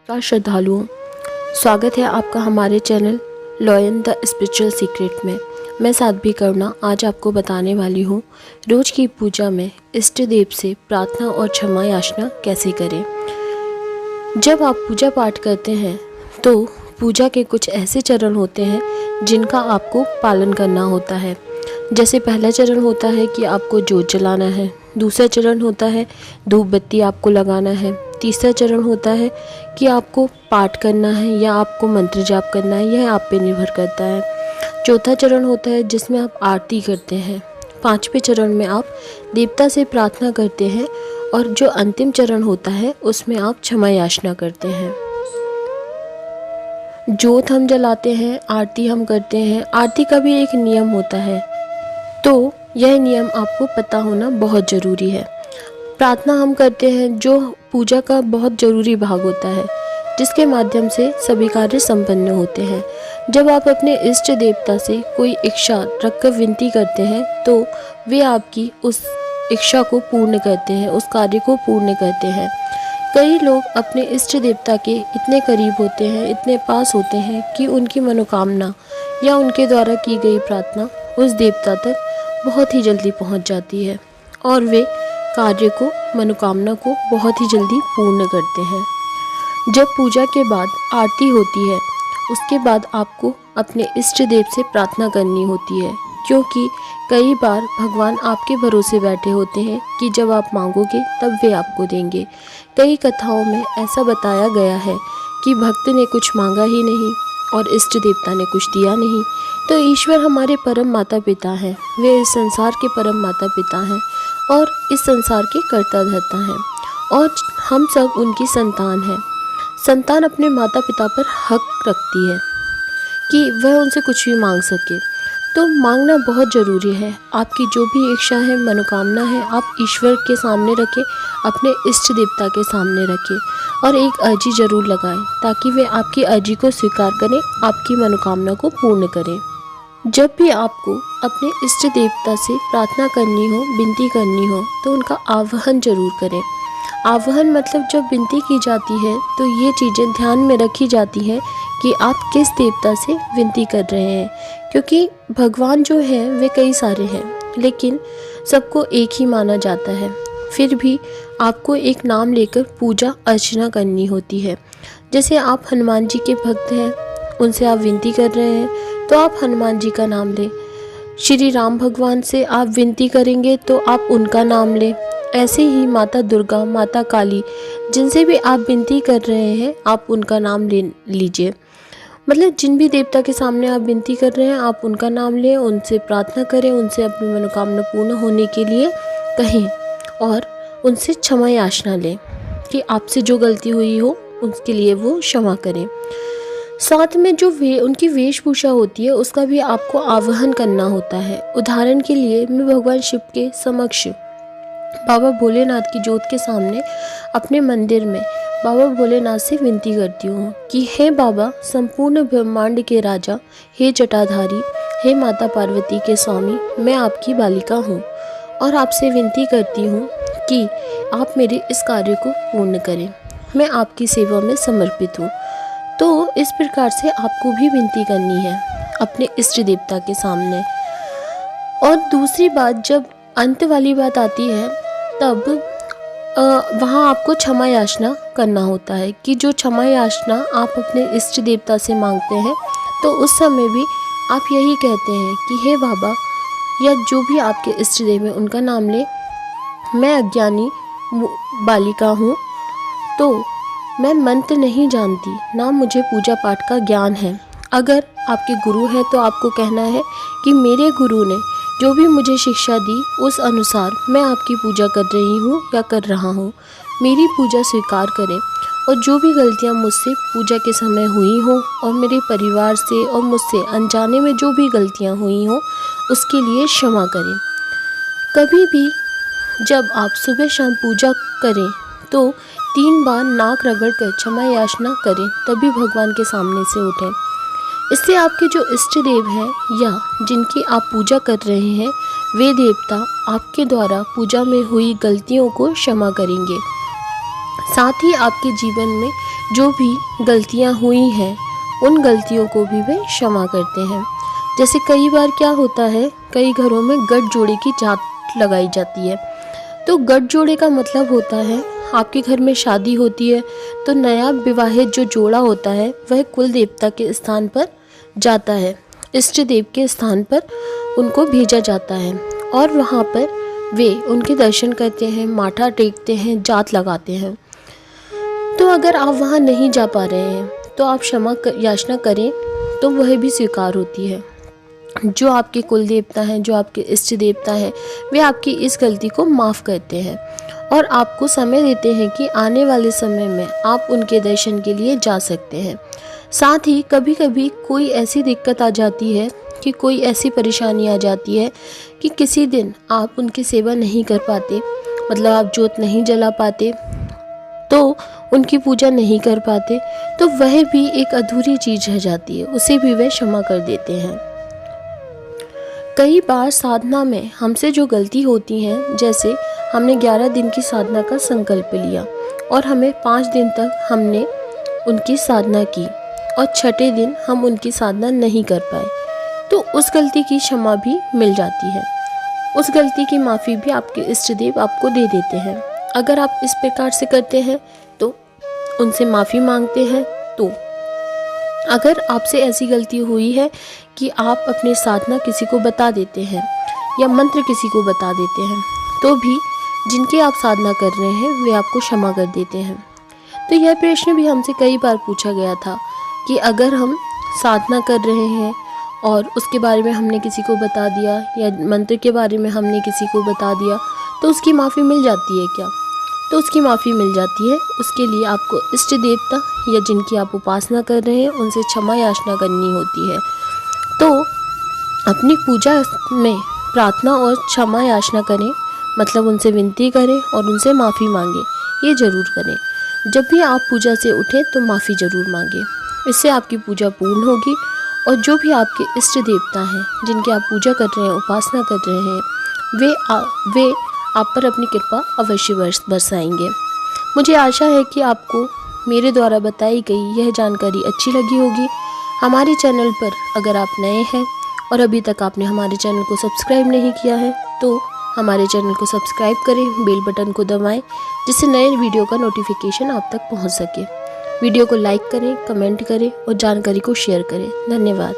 नमस्कार श्रद्धालुओं, स्वागत है आपका हमारे channel lion the spiritual secret में। मैं साध्वी करुणा आज आपको बताने वाली हूँ रोज की पूजा में इष्ट देव से प्रार्थना और क्षमा याचना कैसे करें। जब आप पूजा पाठ करते हैं तो पूजा के कुछ ऐसे चरण होते हैं जिनका आपको पालन करना होता है। जैसे पहला चरण होता है कि आपको जोत जलाना है, दूसरा चरण होता है धूप बत्ती आपको लगाना है, तीसरा चरण होता है कि आपको पाठ करना है या आपको मंत्र जाप करना है, यह आप पे निर्भर करता है। चौथा चरण होता है जिसमें आप आरती करते हैं। पांचवें चरण में आप देवता से प्रार्थना करते हैं और जो अंतिम चरण होता है उसमें आप क्षमा याचना करते हैं। जोत हम जलाते हैं, आरती हम करते हैं। आरती का भी एक नियम होता है, तो यह नियम आपको पता होना बहुत ज़रूरी है। प्रार्थना हम करते हैं जो पूजा का बहुत ज़रूरी भाग होता है, जिसके माध्यम से सभी कार्य संपन्न होते हैं। जब आप अपने इष्ट देवता से कोई इच्छा रखकर विनती करते हैं तो वे आपकी उस इच्छा को पूर्ण करते हैं, उस कार्य को पूर्ण करते हैं। कई लोग अपने इष्ट देवता के इतने करीब होते हैं, इतने पास होते हैं कि उनकी मनोकामना या उनके द्वारा की गई प्रार्थना उस देवता तक बहुत ही जल्दी पहुंच जाती है और वे कार्य को, मनोकामना को बहुत ही जल्दी पूर्ण करते हैं। जब पूजा के बाद आरती होती है उसके बाद आपको अपने इष्ट देव से प्रार्थना करनी होती है, क्योंकि कई बार भगवान आपके भरोसे बैठे होते हैं कि जब आप मांगोगे तब वे आपको देंगे। कई कथाओं में ऐसा बताया गया है कि भक्त ने कुछ मांगा ही नहीं और इष्ट देवता ने कुछ दिया नहीं। तो ईश्वर हमारे परम माता पिता हैं, वे इस संसार के परम माता पिता हैं और इस संसार के कर्ता धर्ता हैं और हम सब उनकी संतान हैं। संतान अपने माता पिता पर हक रखती है कि वह उनसे कुछ भी मांग सके, तो मांगना बहुत ज़रूरी है। आपकी जो भी इच्छा है, मनोकामना है, आप ईश्वर के सामने रखें, अपने इष्ट देवता के सामने रखें और एक अर्जी ज़रूर लगाएं ताकि वे आपकी अर्जी को स्वीकार करें, आपकी मनोकामना को पूर्ण करें। जब भी आपको अपने इष्ट देवता से प्रार्थना करनी हो, विनती करनी हो, तो उनका आवाहन जरूर करें। आवाहन मतलब जब विनती की जाती है तो ये चीज़ें ध्यान में रखी जाती हैं कि आप किस देवता से विनती कर रहे हैं, क्योंकि भगवान जो हैं वे कई सारे हैं लेकिन सबको एक ही माना जाता है। फिर भी आपको एक नाम लेकर पूजा अर्चना करनी होती है। जैसे आप हनुमान जी के भक्त हैं, उनसे आप विनती कर रहे हैं तो आप हनुमान जी का नाम लें। श्री राम भगवान से आप विनती करेंगे तो आप उनका नाम लें। ऐसे ही माता दुर्गा, माता काली, जिनसे भी आप विनती कर रहे हैं आप उनका नाम ले लीजिए। मतलब जिन भी देवता के सामने आप विनती कर रहे हैं आप उनका नाम लें, उनसे प्रार्थना करें, उनसे अपनी मनोकामना पूर्ण होने के लिए कहें और उनसे क्षमा याचना लें कि आपसे जो गलती हुई हो उसके लिए वो क्षमा करें। साथ में जो उनकी वेशभूषा होती है उसका भी आपको आवाहन करना होता है। उदाहरण के लिए मैं भगवान शिव के समक्ष बाबा भोलेनाथ की जोत के सामने अपने मंदिर में बाबा भोलेनाथ से विनती करती हूँ कि हे बाबा संपूर्ण ब्रह्मांड के राजा, हे जटाधारी, हे माता पार्वती के स्वामी, मैं आपकी बालिका हूँ और आपसे विनती करती हूँ कि आप मेरे इस कार्य को पूर्ण करें। मैं आपकी सेवा में समर्पित हूँ। तो इस प्रकार से आपको भी विनती करनी है अपने इष्ट देवता के सामने। और दूसरी बात, जब अंत वाली बात आती है तब वहाँ आपको क्षमा याचना करना होता है कि जो क्षमा याचना आप अपने इष्ट देवता से मांगते हैं तो उस समय भी आप यही कहते हैं कि हे बाबा, या जो भी आपके इष्ट देव हैं उनका नाम ले, मैं अज्ञानी बालिका हूँ, तो मैं मंत्र नहीं जानती, ना मुझे पूजा पाठ का ज्ञान है। अगर आपके गुरु हैं तो आपको कहना है कि मेरे गुरु ने जो भी मुझे शिक्षा दी उस अनुसार मैं आपकी पूजा कर रही हूँ या कर रहा हूँ, मेरी पूजा स्वीकार करें और जो भी गलतियाँ मुझसे पूजा के समय हुई हों और मेरे परिवार से और मुझसे अनजाने में जो भी गलतियाँ हुई हों उसके लिए क्षमा करें। कभी भी जब आप सुबह शाम पूजा करें तो 3 बार नाक रगड़ कर क्षमा याचना करें, तभी भगवान के सामने से उठें। इससे आपके जो इष्ट देव हैं या जिनकी आप पूजा कर रहे हैं वे देवता आपके द्वारा पूजा में हुई गलतियों को क्षमा करेंगे। साथ ही आपके जीवन में जो भी गलतियां हुई हैं उन गलतियों को भी वे क्षमा करते हैं। जैसे कई बार क्या होता है, कई घरों में गठजोड़े की जात लगाई जाती है। तो गठजोड़े का मतलब होता है आपके घर में शादी होती है तो नया विवाहित जो जोड़ा होता है वह कुल देवता के स्थान पर जाता है, इष्ट देव के स्थान पर उनको भेजा जाता है और वहाँ पर वे उनके दर्शन करते हैं, माथा टेकते हैं, जात लगाते हैं। तो अगर आप वहाँ नहीं जा पा रहे हैं तो आप क्षमा याचना करें तो वह भी स्वीकार होती है। जो आपके कुल देवता हैं, जो आपके इष्ट देवता हैं, वे आपकी इस गलती को माफ़ करते हैं और आपको समय देते हैं कि आने वाले समय में आप उनके दर्शन के लिए जा सकते हैं। साथ ही कभी कभी कोई ऐसी दिक्कत आ जाती है कि कोई ऐसी परेशानी आ जाती है कि किसी दिन आप उनकी सेवा नहीं कर पाते, मतलब आप जोत नहीं जला पाते, तो उनकी पूजा नहीं कर पाते, तो वह भी एक अधूरी चीज़ रह जाती है, उसे भी वह क्षमा कर देते हैं। कई बार साधना में हमसे जो गलती होती हैं, जैसे हमने 11 दिन की साधना का संकल्प लिया और हमें 5 दिन तक हमने उनकी साधना की और छठे दिन हम उनकी साधना नहीं कर पाए, तो उस गलती की क्षमा भी मिल जाती है। उस गलती की माफ़ी भी आपके इष्ट देव आपको दे देते हैं। अगर आप इस प्रकार से करते हैं तो उनसे माफ़ी मांगते हैं, तो अगर आपसे ऐसी गलती हुई है कि आप अपनी साधना किसी को बता देते हैं या मंत्र किसी को बता देते हैं, तो भी जिनकी आप साधना कर रहे हैं वे आपको क्षमा कर देते हैं। तो यह प्रश्न भी हमसे कई बार पूछा गया था कि अगर हम साधना कर रहे हैं और उसके बारे में हमने किसी को बता दिया या मंत्र के बारे में हमने किसी को बता दिया तो उसकी माफ़ी मिल जाती है क्या? तो उसकी माफ़ी मिल जाती है। उसके लिए आपको इष्ट देवता या जिनकी आप उपासना कर रहे हैं उनसे क्षमा याचना करनी होती है। तो अपनी पूजा में प्रार्थना और क्षमा याचना करें, मतलब उनसे विनती करें और उनसे माफ़ी मांगें, ये ज़रूर करें। जब भी आप पूजा से उठें तो माफ़ी ज़रूर मांगें, इससे आपकी पूजा पूर्ण होगी और जो भी आपके इष्ट देवता हैं जिनकी आप पूजा कर रहे हैं, उपासना कर रहे हैं, वे आप पर अपनी कृपा अवश्य बरसाएंगे। मुझे आशा है कि आपको मेरे द्वारा बताई गई यह जानकारी अच्छी लगी होगी। हमारे चैनल पर अगर आप नए हैं और अभी तक आपने हमारे चैनल को सब्सक्राइब नहीं किया है तो हमारे चैनल को सब्सक्राइब करें, बेल बटन को दबाएं जिससे नए वीडियो का नोटिफिकेशन आप तक पहुंच सके। वीडियो को लाइक करें, कमेंट करें और जानकारी को शेयर करें। धन्यवाद।